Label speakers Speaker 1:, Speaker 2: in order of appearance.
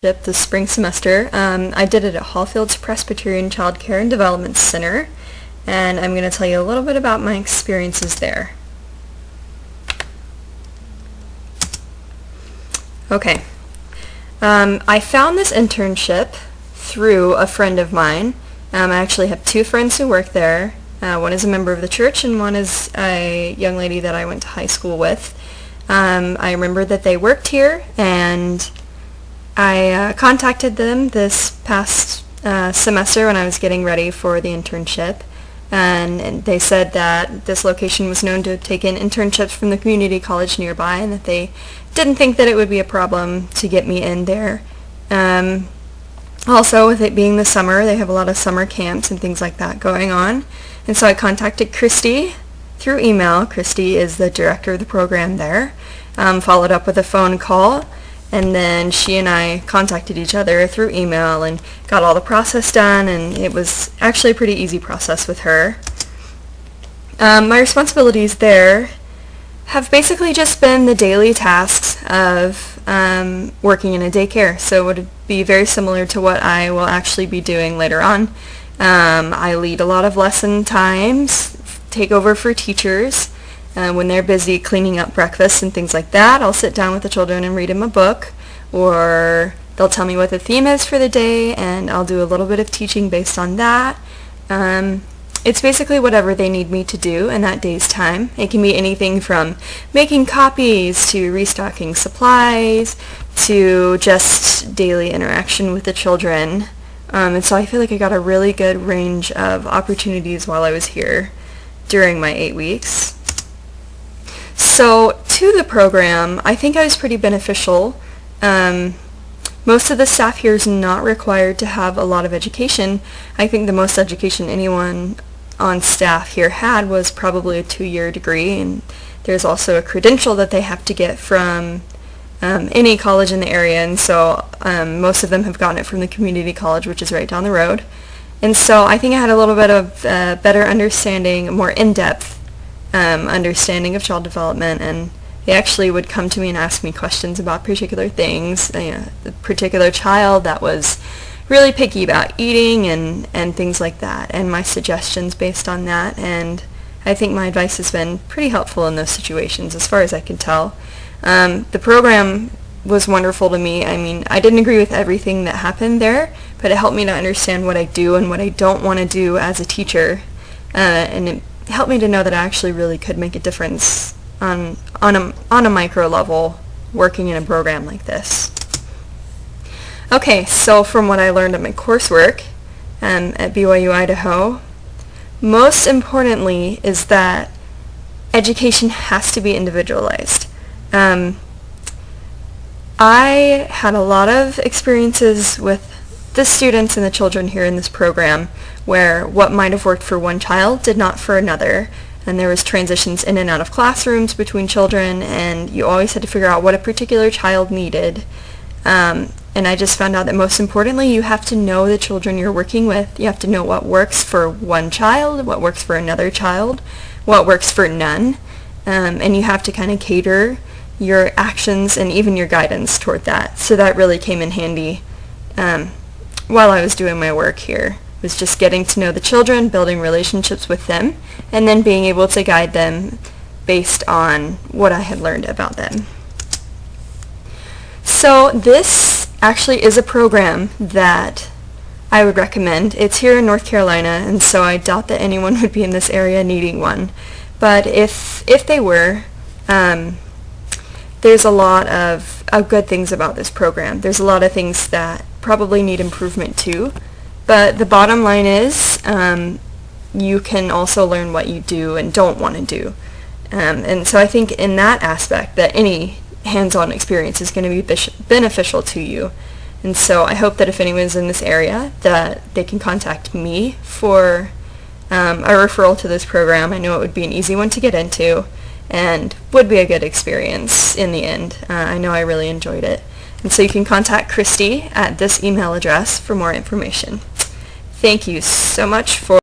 Speaker 1: this spring semester. I did it at Hawfield's Presbyterian Child Care and Development Center, and I'm going to tell you a little bit about my experiences there. Okay. I found this internship through a friend of mine. I actually have two friends who work there. One is a member of the church and one is a young lady that I went to high school with. I remember that they worked here, and I contacted them this past semester when I was getting ready for the internship, and they said that this location was known to take in internships from the community college nearby, and that they didn't think that it would be a problem to get me in there. Also, with it being the summer, they have a lot of summer camps and things like that going on, and so I contacted Christy through email. Christy is the director of the program there. Followed up with a phone call, and then she and I contacted each other through email and got all the process done, and it was actually a pretty easy process with her. My responsibilities there have basically just been the daily tasks of working in a daycare, so it would be very similar to what I will actually be doing later on. I lead a lot of lesson times, take over for teachers. When they're busy cleaning up breakfast and things like that, I'll sit down with the children and read them a book, or they'll tell me what the theme is for the day, and I'll do a little bit of teaching based on that. It's basically whatever they need me to do in that day's time. It can be anything from making copies to restocking supplies to just daily interaction with the children. And so I feel like I got a really good range of opportunities while I was here during my 8 weeks. So to the program, I think I was pretty beneficial. Most of the staff here is not required to have a lot of education. I think the most education anyone on staff here had was probably a 2-year degree, and there's also a credential that they have to get from any college in the area, and so most of them have gotten it from the community college, which is right down the road. And so I think I had a little bit of better understanding, a more in-depth understanding of child development, and they actually would come to me and ask me questions about particular things. The particular child that was really picky about eating and things like that, and my suggestions based on that, and I think my advice has been pretty helpful in those situations as far as I can tell. The program was wonderful to me. I mean, I didn't agree with everything that happened there, but it helped me to understand what I do and what I don't want to do as a teacher, and it helped me to know that I actually really could make a difference on a micro level working in a program like this. Okay, so from what I learned at my coursework at BYU Idaho, most importantly is that education has to be individualized. I had a lot of experiences with the students and the children here in this program where what might have worked for one child did not for another, and there was transitions in and out of classrooms between children, and you always had to figure out what a particular child needed. And I just found out that most importantly, you have to know the children you're working with. You have to know what works for one child, what works for another child, what works for none, and you have to kind of cater your actions and even your guidance toward that. So that really came in handy while I was doing my work here. It was just getting to know the children, building relationships with them, and then being able to guide them based on what I had learned about them. So this actually is a program that I would recommend. It's here in North Carolina, and so I doubt that anyone would be in this area needing one. But if they were, there's a lot of good things about this program. There's a lot of things that probably need improvement too, but the bottom line is you can also learn what you do and don't want to do. And so I think in that aspect that any hands-on experience is going to be beneficial to you. And so I hope that if anyone's in this area that they can contact me for a referral to this program. I know it would be an easy one to get into and would be a good experience in the end. I know I really enjoyed it. And so you can contact Christy at this email address for more information. Thank you so much for